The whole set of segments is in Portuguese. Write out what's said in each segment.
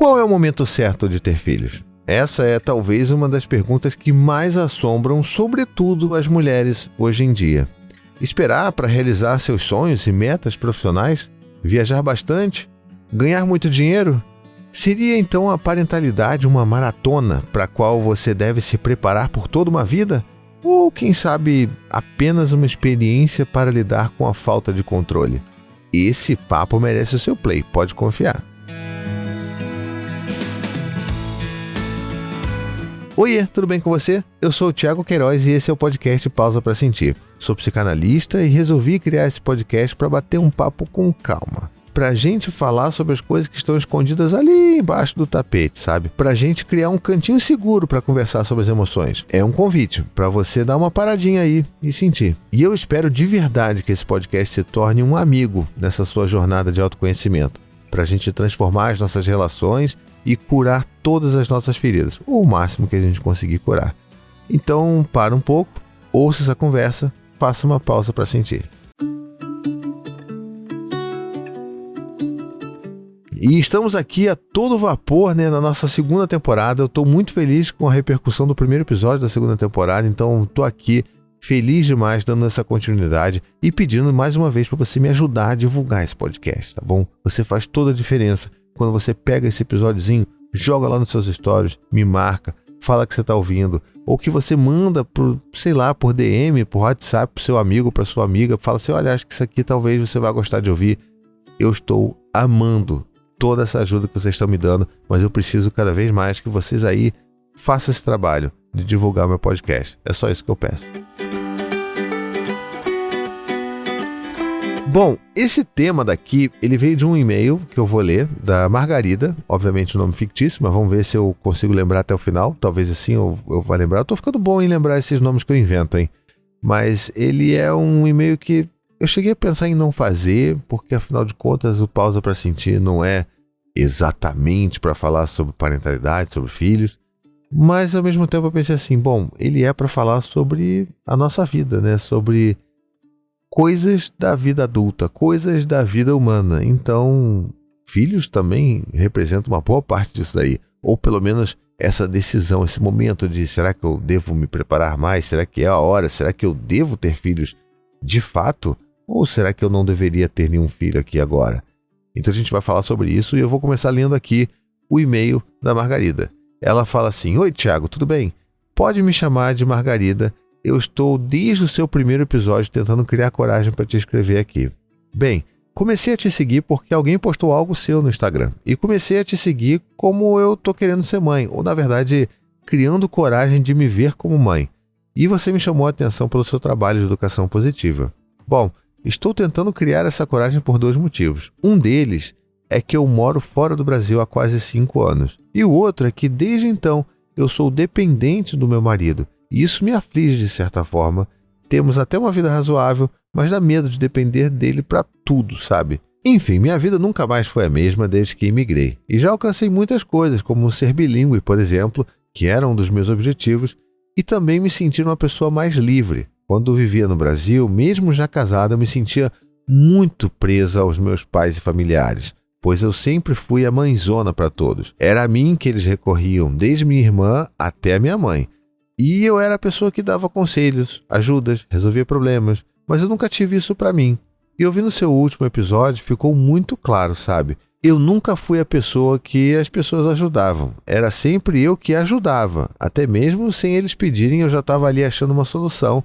Qual é o momento certo de ter filhos? Essa é talvez uma das perguntas que mais assombram, sobretudo, as mulheres hoje em dia. Esperar para realizar seus sonhos e metas profissionais? Viajar bastante? Ganhar muito dinheiro? Seria então a parentalidade uma maratona para a qual você deve se preparar por toda uma vida? Ou, quem sabe, apenas uma experiência para lidar com a falta de controle? Esse papo merece o seu play, pode confiar. Oiê, tudo bem com você? Eu sou o Thiago Queiroz e esse é o podcast Pausa para Sentir. Sou psicanalista e resolvi criar esse podcast para bater um papo com calma. Pra gente falar sobre as coisas que estão escondidas ali embaixo do tapete, sabe? Pra gente criar um cantinho seguro para conversar sobre as emoções. É um convite para você dar uma paradinha aí e sentir. E eu espero de verdade que esse podcast se torne um amigo nessa sua jornada de autoconhecimento. Pra gente transformar as nossas relações e curar todas as nossas feridas, ou o máximo que a gente conseguir curar. Então, para um pouco, ouça essa conversa, faça uma pausa para sentir. E estamos aqui a todo vapor, né, na nossa segunda temporada. Eu estou muito feliz com a repercussão do primeiro episódio da segunda temporada, então estou aqui feliz demais dando essa continuidade e pedindo mais uma vez para você me ajudar a divulgar esse podcast, tá bom? Você faz toda a diferença. Quando você pega esse episódiozinho, joga lá nos seus stories, me marca, fala que você está ouvindo, ou que você manda por DM, por WhatsApp, pro seu amigo, para sua amiga, fala assim, olha, acho que isso aqui talvez você vá gostar de ouvir. Eu estou amando toda essa ajuda que vocês estão me dando, mas eu preciso cada vez mais que vocês aí façam esse trabalho de divulgar meu podcast. É só isso que eu peço. Bom, esse tema daqui, ele veio de um e-mail que eu vou ler, da Margarida, obviamente o nome fictício, mas vamos ver se eu consigo lembrar até o final, talvez assim eu vá lembrar. Eu tô ficando bom em lembrar esses nomes que eu invento, hein? Mas ele é um e-mail que eu cheguei a pensar em não fazer, porque afinal de contas o Pausa para Sentir não é exatamente para falar sobre parentalidade, sobre filhos, mas ao mesmo tempo eu pensei assim, bom, ele é para falar sobre a nossa vida, né? Sobre coisas da vida adulta, coisas da vida humana. Então, filhos também representam uma boa parte disso daí. Ou pelo menos essa decisão, esse momento de será que eu devo me preparar mais? Será que é a hora? Será que eu devo ter filhos de fato? Ou será que eu não deveria ter nenhum filho aqui agora? Então a gente vai falar sobre isso e eu vou começar lendo aqui o e-mail da Margarida. Ela fala assim, oi Thiago, tudo bem? Pode me chamar de Margarida. Eu estou desde o seu primeiro episódio tentando criar coragem para te escrever aqui. Bem, comecei a te seguir porque alguém postou algo seu no Instagram. E comecei a te seguir como eu tô querendo ser mãe. Ou, na verdade, criando coragem de me ver como mãe. E você me chamou a atenção pelo seu trabalho de educação positiva. Bom, estou tentando criar essa coragem por 2 motivos. Um deles é que eu moro fora do Brasil há quase 5 anos. E o outro é que, desde então, eu sou dependente do meu marido. E isso me aflige de certa forma. Temos até uma vida razoável, mas dá medo de depender dele para tudo, sabe? Enfim, minha vida nunca mais foi a mesma desde que imigrei. E já alcancei muitas coisas, como ser bilíngue, por exemplo, que era um dos meus objetivos, e também me sentir uma pessoa mais livre. Quando vivia no Brasil, mesmo já casada, eu me sentia muito presa aos meus pais e familiares, pois eu sempre fui a mãezona para todos. Era a mim que eles recorriam, desde minha irmã até a minha mãe. E eu era a pessoa que dava conselhos, ajudas, resolvia problemas, mas eu nunca tive isso pra mim. E ouvindo o seu último episódio, ficou muito claro, sabe? Eu nunca fui a pessoa que as pessoas ajudavam. Era sempre eu que ajudava. Até mesmo sem eles pedirem, eu já estava ali achando uma solução.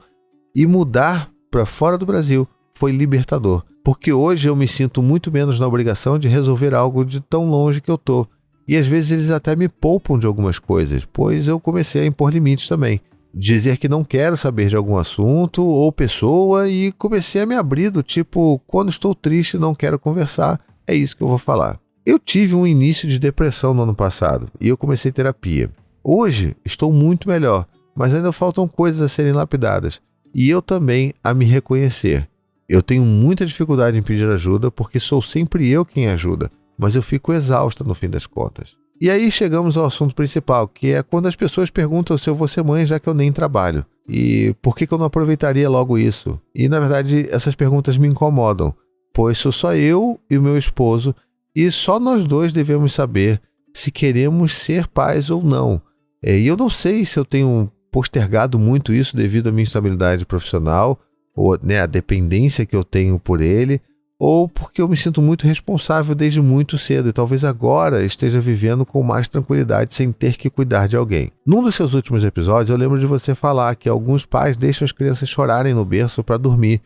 E mudar para fora do Brasil foi libertador. Porque hoje eu me sinto muito menos na obrigação de resolver algo de tão longe que eu tô. E às vezes eles até me poupam de algumas coisas, pois eu comecei a impor limites também. Dizer que não quero saber de algum assunto ou pessoa e comecei a me abrir do tipo, quando estou triste e não quero conversar, é isso que eu vou falar. Eu tive um início de depressão no ano passado e eu comecei terapia. Hoje estou muito melhor, mas ainda faltam coisas a serem lapidadas e eu também a me reconhecer. Eu tenho muita dificuldade em pedir ajuda porque sou sempre eu quem ajuda. Mas eu fico exausta no fim das contas. E aí chegamos ao assunto principal, que é quando as pessoas perguntam se eu vou ser mãe já que eu nem trabalho. E por que eu não aproveitaria logo isso? E na verdade essas perguntas me incomodam, pois sou só eu e o meu esposo e só nós dois devemos saber se queremos ser pais ou não. E eu não sei se eu tenho postergado muito isso devido à minha instabilidade profissional, ou né, a dependência que eu tenho por ele, ou porque eu me sinto muito responsável desde muito cedo e talvez agora esteja vivendo com mais tranquilidade sem ter que cuidar de alguém. Num dos seus últimos episódios, eu lembro de você falar que alguns pais deixam as crianças chorarem no berço para dormir,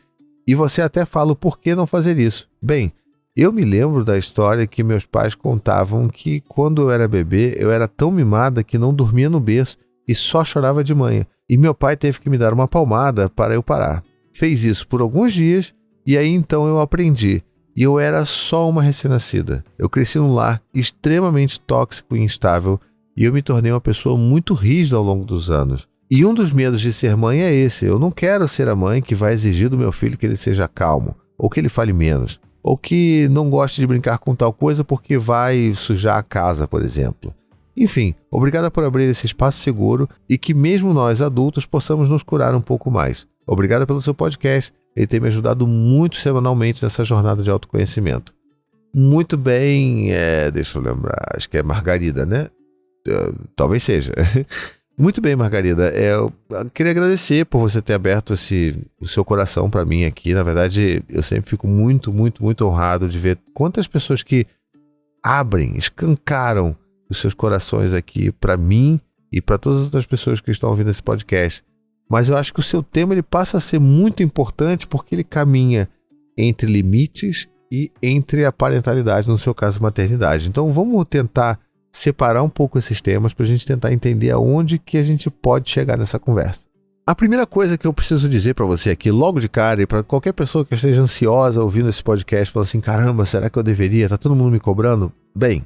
e você até fala o porquê não fazer isso. Bem, eu me lembro da história que meus pais contavam que quando eu era bebê, eu era tão mimada que não dormia no berço e só chorava de manhã, e meu pai teve que me dar uma palmada para eu parar. Fez isso por alguns dias, e aí então eu aprendi, e eu era só uma recém-nascida. Eu cresci num lar extremamente tóxico e instável, e eu me tornei uma pessoa muito rígida ao longo dos anos. E um dos medos de ser mãe é esse: eu não quero ser a mãe que vai exigir do meu filho que ele seja calmo, ou que ele fale menos, ou que não goste de brincar com tal coisa porque vai sujar a casa, por exemplo. Enfim, obrigada por abrir esse espaço seguro e que mesmo nós adultos possamos nos curar um pouco mais. Obrigada pelo seu podcast. Ele tem me ajudado muito semanalmente nessa jornada de autoconhecimento. Muito bem, deixa eu lembrar, acho que é Margarida, né? Talvez seja. Muito bem, Margarida. Eu queria agradecer por você ter aberto o seu coração para mim aqui. Na verdade, eu sempre fico muito, muito, muito honrado de ver quantas pessoas que abrem, escancaram os seus corações aqui para mim e para todas as outras pessoas que estão ouvindo esse podcast. Mas eu acho que o seu tema ele passa a ser muito importante porque ele caminha entre limites e entre a parentalidade, no seu caso, maternidade. Então vamos tentar separar um pouco esses temas para a gente tentar entender aonde que a gente pode chegar nessa conversa. A primeira coisa que eu preciso dizer para você aqui, logo de cara, e para qualquer pessoa que esteja ansiosa ouvindo esse podcast, falando assim, caramba, será que eu deveria? Tá todo mundo me cobrando? Bem,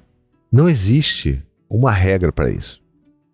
não existe uma regra para isso,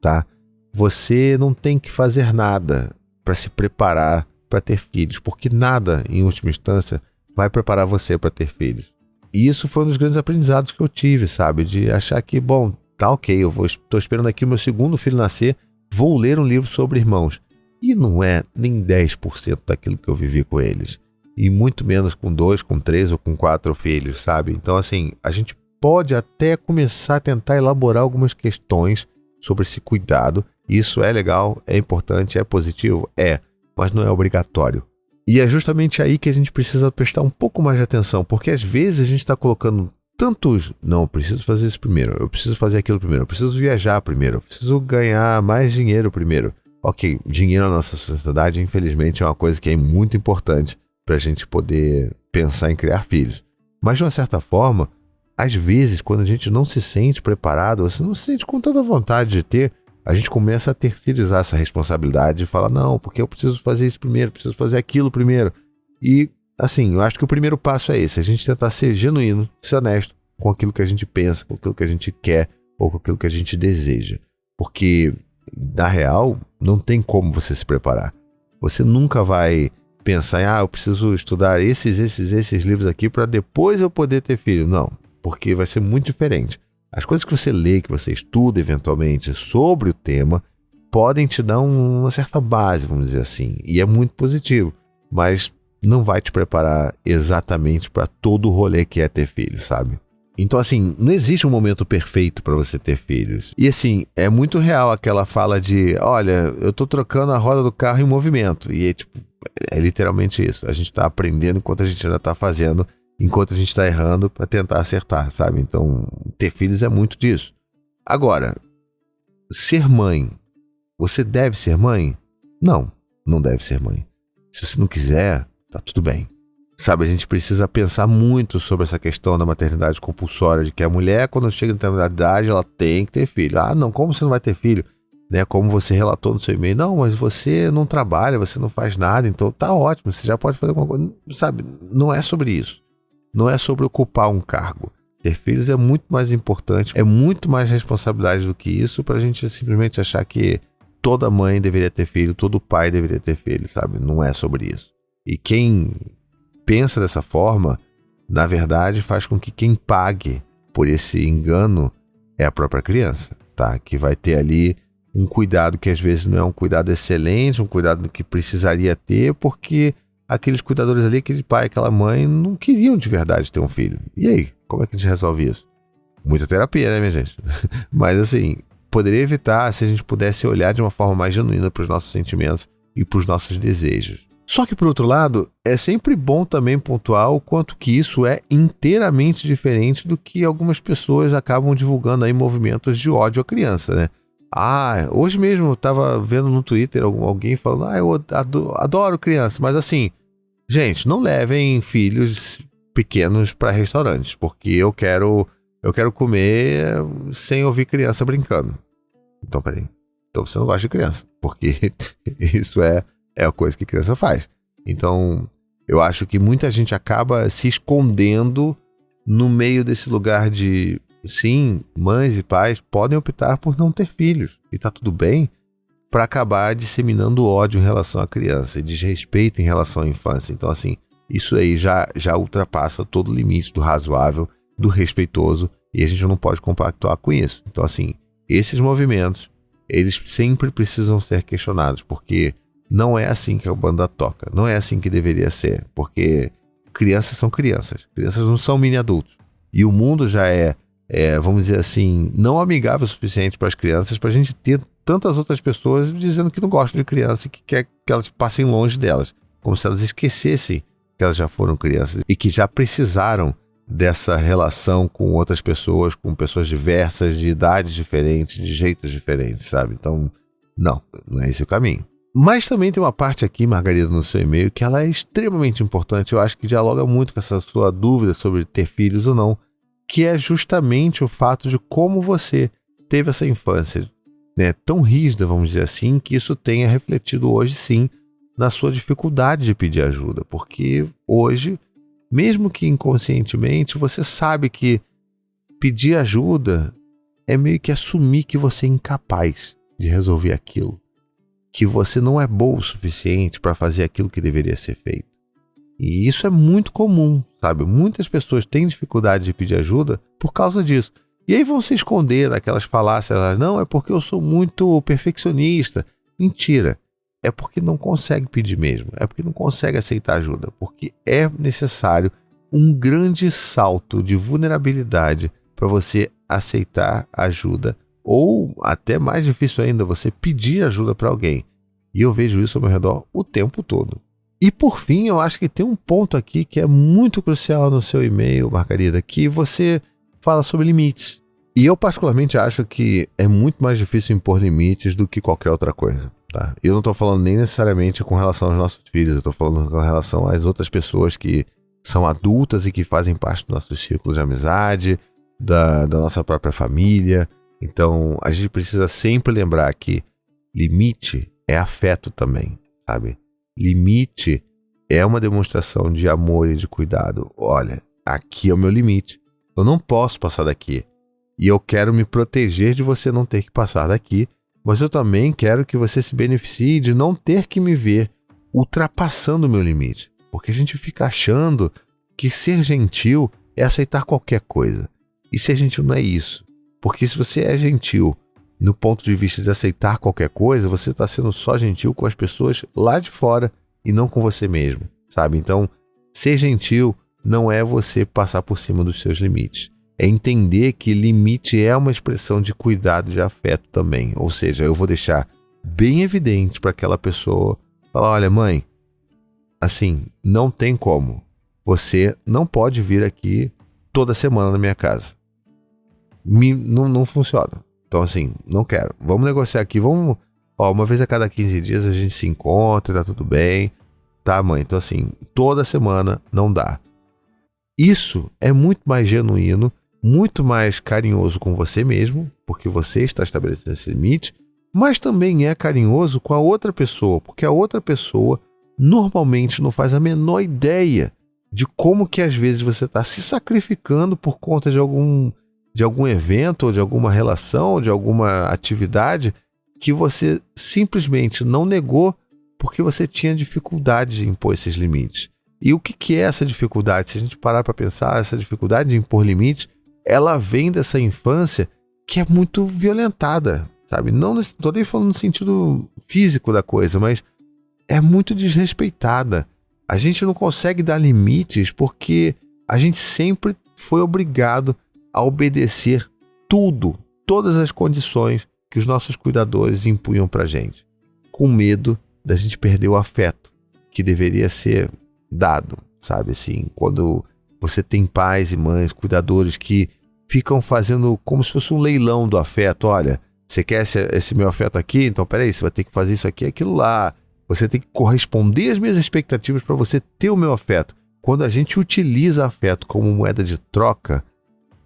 tá? Você não tem que fazer nada para se preparar para ter filhos, porque nada, em última instância, vai preparar você para ter filhos. E isso foi um dos grandes aprendizados que eu tive, sabe? De achar que, bom, tá ok, estou esperando aqui o meu segundo filho nascer, vou ler um livro sobre irmãos. E não é nem 10% daquilo que eu vivi com eles. E muito menos com 2, com 3 ou com 4 filhos, sabe? Então, assim, a gente pode até começar a tentar elaborar algumas questões sobre esse cuidado. Isso é legal, é importante, é positivo? É, mas não é obrigatório. E é justamente aí que a gente precisa prestar um pouco mais de atenção, porque às vezes a gente está colocando tantos... Não, eu preciso fazer isso primeiro, eu preciso fazer aquilo primeiro, eu preciso viajar primeiro, eu preciso ganhar mais dinheiro primeiro. Ok, dinheiro na nossa sociedade, infelizmente, é uma coisa que é muito importante para a gente poder pensar em criar filhos. Mas, de uma certa forma, às vezes, quando a gente não se sente preparado, você não se sente com tanta vontade de ter, a gente começa a terceirizar essa responsabilidade e fala, não, porque eu preciso fazer isso primeiro, preciso fazer aquilo primeiro. E, assim, eu acho que o primeiro passo é esse, a gente tentar ser genuíno, ser honesto com aquilo que a gente pensa, com aquilo que a gente quer ou com aquilo que a gente deseja. Porque, na real, não tem como você se preparar. Você nunca vai pensar em, eu preciso estudar esses livros aqui para depois eu poder ter filho. Não, porque vai ser muito diferente. As coisas que você lê, que você estuda eventualmente sobre o tema, podem te dar uma certa base, vamos dizer assim, e é muito positivo, mas não vai te preparar exatamente para todo o rolê que é ter filhos, sabe? Então, assim, não existe um momento perfeito para você ter filhos. E, assim, é muito real aquela fala de, olha, eu tô trocando a roda do carro em movimento. E, é literalmente isso. A gente tá aprendendo enquanto a gente ainda tá fazendo, enquanto a gente está errando para tentar acertar, sabe? Então, ter filhos é muito disso. Agora, ser mãe, você deve ser mãe? Não, não deve ser mãe. Se você não quiser, tá tudo bem. Sabe, a gente precisa pensar muito sobre essa questão da maternidade compulsória, de que a mulher, quando chega em determinada idade, ela tem que ter filho. Não, como você não vai ter filho? Né? Como você relatou no seu e-mail, não, mas você não trabalha, você não faz nada, então tá ótimo, você já pode fazer alguma coisa. Sabe, não é sobre isso. Não é sobre ocupar um cargo. Ter filhos é muito mais importante, é muito mais responsabilidade do que isso para a gente simplesmente achar que toda mãe deveria ter filho, todo pai deveria ter filho, sabe? Não é sobre isso. E quem pensa dessa forma, na verdade, faz com que quem pague por esse engano é a própria criança, tá? Que vai ter ali um cuidado que às vezes não é um cuidado excelente, um cuidado que precisaria ter, porque aqueles cuidadores ali, aquele pai, aquela mãe, não queriam de verdade ter um filho. E aí, como é que a gente resolve isso? Muita terapia, né, minha gente? Mas assim, poderia evitar se a gente pudesse olhar de uma forma mais genuína para os nossos sentimentos e para os nossos desejos. Só que, por outro lado, é sempre bom também pontuar o quanto que isso é inteiramente diferente do que algumas pessoas acabam divulgando aí movimentos de ódio à criança, né? Hoje mesmo eu tava vendo no Twitter alguém falando, eu adoro criança, mas assim, gente, não levem filhos pequenos para restaurantes, porque eu quero comer sem ouvir criança brincando. Então, peraí. Então você não gosta de criança, porque isso é a coisa que criança faz. Então, eu acho que muita gente acaba se escondendo no meio desse lugar de, sim, mães e pais podem optar por não ter filhos, e tá tudo bem, para acabar disseminando ódio em relação à criança e desrespeito em relação à infância. Então, assim, isso aí já ultrapassa todo o limite do razoável, do respeitoso, e a gente não pode compactuar com isso. Então, assim, esses movimentos, eles sempre precisam ser questionados, porque não é assim que a banda toca, não é assim que deveria ser, porque crianças são crianças não são mini adultos, e o mundo já vamos dizer assim, não amigável o suficiente para as crianças, para a gente ter tantas outras pessoas dizendo que não gostam de criança e que quer que elas passem longe delas, como se elas esquecessem que elas já foram crianças e que já precisaram dessa relação com outras pessoas, com pessoas diversas, de idades diferentes, de jeitos diferentes, sabe? Então, não é esse o caminho. Mas também tem uma parte aqui, Margarida, no seu e-mail, que ela é extremamente importante, eu acho que dialoga muito com essa sua dúvida sobre ter filhos ou não, que é justamente o fato de como você teve essa infância, né, tão rígida, vamos dizer assim, que isso tenha refletido hoje, sim, na sua dificuldade de pedir ajuda, porque hoje, mesmo que inconscientemente, você sabe que pedir ajuda é meio que assumir que você é incapaz de resolver aquilo, que você não é bom o suficiente para fazer aquilo que deveria ser feito. E isso é muito comum, sabe? Muitas pessoas têm dificuldade de pedir ajuda por causa disso. E aí vão se esconder daquelas falácias, não, é porque eu sou muito perfeccionista. Mentira. É porque não consegue pedir mesmo. É porque não consegue aceitar ajuda. Porque é necessário um grande salto de vulnerabilidade para você aceitar ajuda. Ou, até mais difícil ainda, você pedir ajuda para alguém. E eu vejo isso ao meu redor o tempo todo. E por fim, eu acho que tem um ponto aqui que é muito crucial no seu e-mail, Margarida, que você fala sobre limites. E eu particularmente acho que é muito mais difícil impor limites do que qualquer outra coisa, tá? Eu não estou falando nem necessariamente com relação aos nossos filhos, eu estou falando com relação às outras pessoas que são adultas e que fazem parte do nosso círculo de amizade, da nossa própria família. Então, a gente precisa sempre lembrar que limite é afeto também, sabe? Limite é uma demonstração de amor e de cuidado. Olha, aqui é o meu limite. Eu não posso passar daqui. E eu quero me proteger de você não ter que passar daqui, mas eu também quero que você se beneficie de não ter que me ver ultrapassando o meu limite. Porque a gente fica achando que ser gentil é aceitar qualquer coisa. E ser gentil não é isso. Porque se você é gentil no ponto de vista de aceitar qualquer coisa, você está sendo só gentil com as pessoas lá de fora e não com você mesmo, sabe? Então, ser gentil não é você passar por cima dos seus limites. É entender que limite é uma expressão de cuidado, de afeto também. Ou seja, eu vou deixar bem evidente para aquela pessoa, falar, olha, mãe, assim, não tem como. Você não pode vir aqui toda semana na minha casa. Não funciona. Então, assim, não quero. Vamos negociar aqui, uma vez a cada 15 dias a gente se encontra, tá tudo bem. Tá, mãe? Então, assim, toda semana não dá. Isso é muito mais genuíno, muito mais carinhoso com você mesmo, porque você está estabelecendo esse limite, mas também é carinhoso com a outra pessoa, porque a outra pessoa normalmente não faz a menor ideia de como que às vezes você está se sacrificando por conta de algum evento, ou de alguma relação, ou de alguma atividade que você simplesmente não negou porque você tinha dificuldade de impor esses limites. E o que é essa dificuldade? Se a gente parar para pensar, essa dificuldade de impor limites, ela vem dessa infância que é muito violentada, sabe? Não estou nem falando no sentido físico da coisa, mas é muito desrespeitada. A gente não consegue dar limites porque a gente sempre foi obrigado a obedecer todas as condições que os nossos cuidadores impunham pra gente, com medo da gente perder o afeto que deveria ser dado, sabe assim, quando você tem pais e mães, cuidadores que ficam fazendo como se fosse um leilão do afeto. Olha, você quer esse meu afeto aqui? Então peraí, você vai ter que fazer isso aqui e aquilo lá. Você tem que corresponder às minhas expectativas para você ter o meu afeto. Quando a gente utiliza afeto como moeda de troca,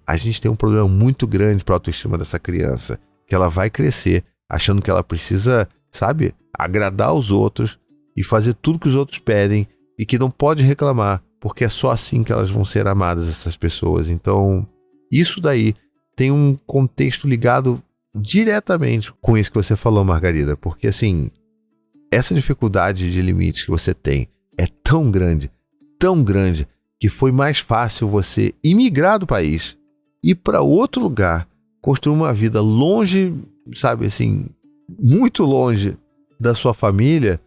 a gente tem um problema muito grande para a autoestima dessa criança, que ela vai crescer achando que ela precisa, sabe, agradar os outros e fazer tudo que os outros pedem e que não pode reclamar, porque é só assim que elas vão ser amadas, essas pessoas. Então, isso daí tem um contexto ligado diretamente com isso que você falou, Margarida, porque assim, essa dificuldade de limites que você tem é tão grande, que foi mais fácil você imigrar do país, ir para outro lugar, construir uma vida longe, sabe assim, muito longe da sua família,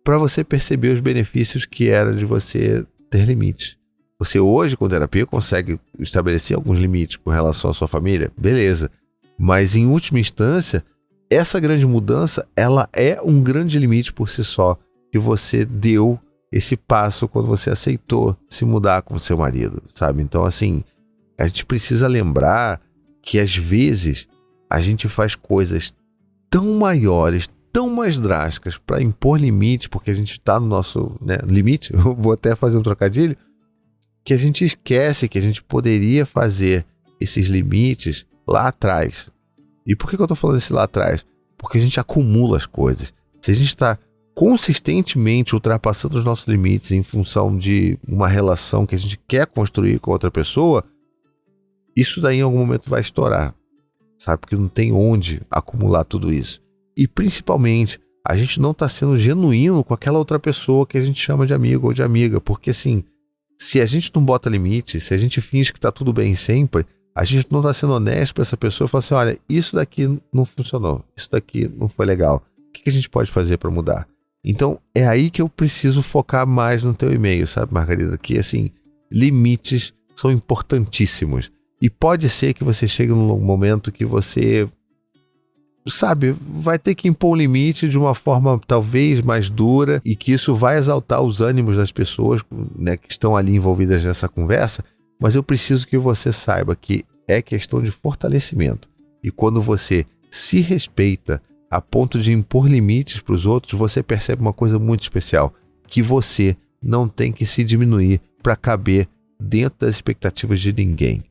para você perceber os benefícios que era de você ter limites. Você hoje, com terapia, consegue estabelecer alguns limites com relação à sua família, beleza. Mas em última instância, essa grande mudança, ela é um grande limite por si só, que você deu esse passo quando você aceitou se mudar com o seu marido, sabe? Então, assim, a gente precisa lembrar que às vezes a gente faz coisas tão maiores, tão mais drásticas para impor limites, porque a gente está no nosso, né, limite, eu vou até fazer um trocadilho, que a gente esquece que a gente poderia fazer esses limites lá atrás. E por que eu estou falando isso lá atrás? Porque a gente acumula as coisas. Se a gente está consistentemente ultrapassando os nossos limites em função de uma relação que a gente quer construir com outra pessoa, isso daí em algum momento vai estourar, sabe? Porque não tem onde acumular tudo isso. E principalmente, a gente não está sendo genuíno com aquela outra pessoa que a gente chama de amigo ou de amiga. Porque assim, se a gente não bota limite, se a gente finge que está tudo bem sempre, a gente não está sendo honesto para essa pessoa e fala assim, olha, isso daqui não funcionou, isso daqui não foi legal. O que a gente pode fazer para mudar? Então, é aí que eu preciso focar mais no teu e-mail, sabe, Margarida? Que assim, limites são importantíssimos. E pode ser que você chegue num momento que você, sabe, vai ter que impor um limite de uma forma talvez mais dura e que isso vai exaltar os ânimos das pessoas, né, que estão ali envolvidas nessa conversa, mas eu preciso que você saiba que é questão de fortalecimento. E quando você se respeita a ponto de impor limites para os outros, você percebe uma coisa muito especial, que você não tem que se diminuir para caber dentro das expectativas de ninguém.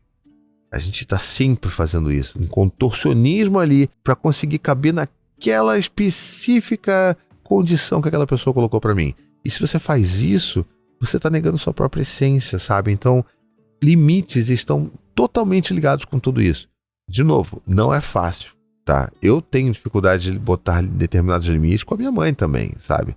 A gente está sempre fazendo isso, um contorcionismo ali para conseguir caber naquela específica condição que aquela pessoa colocou para mim. E se você faz isso, você está negando sua própria essência, sabe? Então, limites estão totalmente ligados com tudo isso. De novo, não é fácil, tá? Eu tenho dificuldade de botar determinados limites com a minha mãe também, sabe?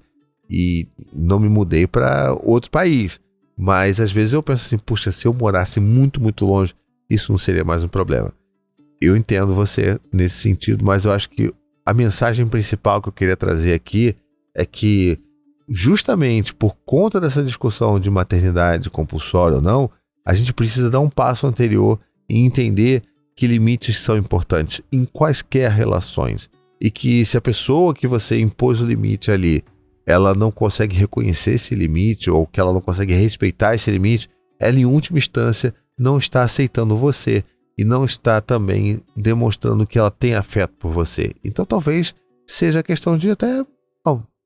E não me mudei para outro país. Mas às vezes eu penso assim, puxa, se eu morasse muito, muito longe, isso não seria mais um problema. Eu entendo você nesse sentido, mas eu acho que a mensagem principal que eu queria trazer aqui é que, justamente por conta dessa discussão de maternidade compulsória ou não, a gente precisa dar um passo anterior e entender que limites são importantes em quaisquer relações. E que se a pessoa que você impôs o limite ali, ela não consegue reconhecer esse limite ou que ela não consegue respeitar esse limite, ela em última instância não está aceitando você e não está também demonstrando que ela tem afeto por você. Então talvez seja questão de até,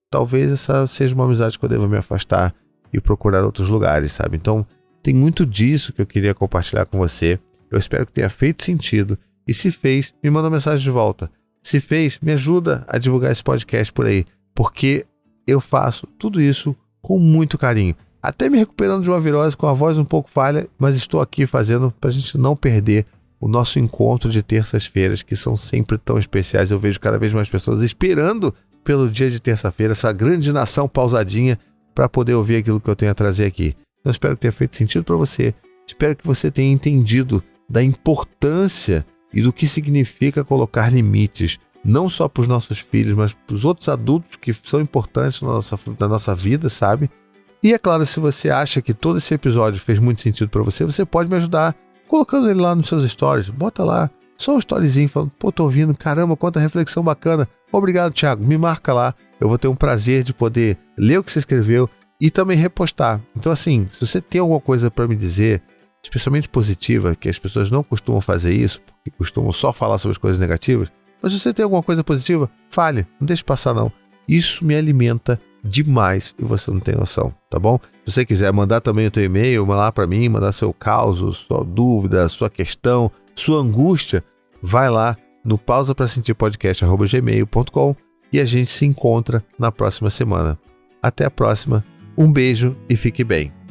talvez essa seja uma amizade que eu deva me afastar e procurar outros lugares, sabe? Então tem muito disso que eu queria compartilhar com você. Eu espero que tenha feito sentido e se fez, me manda uma mensagem de volta. Se fez, me ajuda a divulgar esse podcast por aí, porque eu faço tudo isso com muito carinho. Até me recuperando de uma virose com a voz um pouco falha, mas estou aqui fazendo para a gente não perder o nosso encontro de terças-feiras, que são sempre tão especiais. Eu vejo cada vez mais pessoas esperando pelo dia de terça-feira, essa grande nação pausadinha, para poder ouvir aquilo que eu tenho a trazer aqui. Então espero que tenha feito sentido para você. Espero que você tenha entendido da importância e do que significa colocar limites, não só para os nossos filhos, mas para os outros adultos que são importantes na nossa vida, sabe? E é claro, se você acha que todo esse episódio fez muito sentido para você, você pode me ajudar colocando ele lá nos seus stories. Bota lá, só um storyzinho falando, pô, tô ouvindo, caramba, quanta reflexão bacana. Obrigado, Thiago, me marca lá. Eu vou ter um prazer de poder ler o que você escreveu e também repostar. Então, assim, se você tem alguma coisa para me dizer, especialmente positiva, que as pessoas não costumam fazer isso, porque costumam só falar sobre as coisas negativas, mas se você tem alguma coisa positiva, fale, não deixe passar não. Isso me alimenta demais e você não tem noção, tá bom? Se você quiser mandar também o teu e-mail, mandar para mim, mandar seu caos, sua dúvida, sua questão, sua angústia, vai lá no pausaprasentirpodcast@gmail.com e a gente se encontra na próxima semana. Até a próxima, um beijo e fique bem.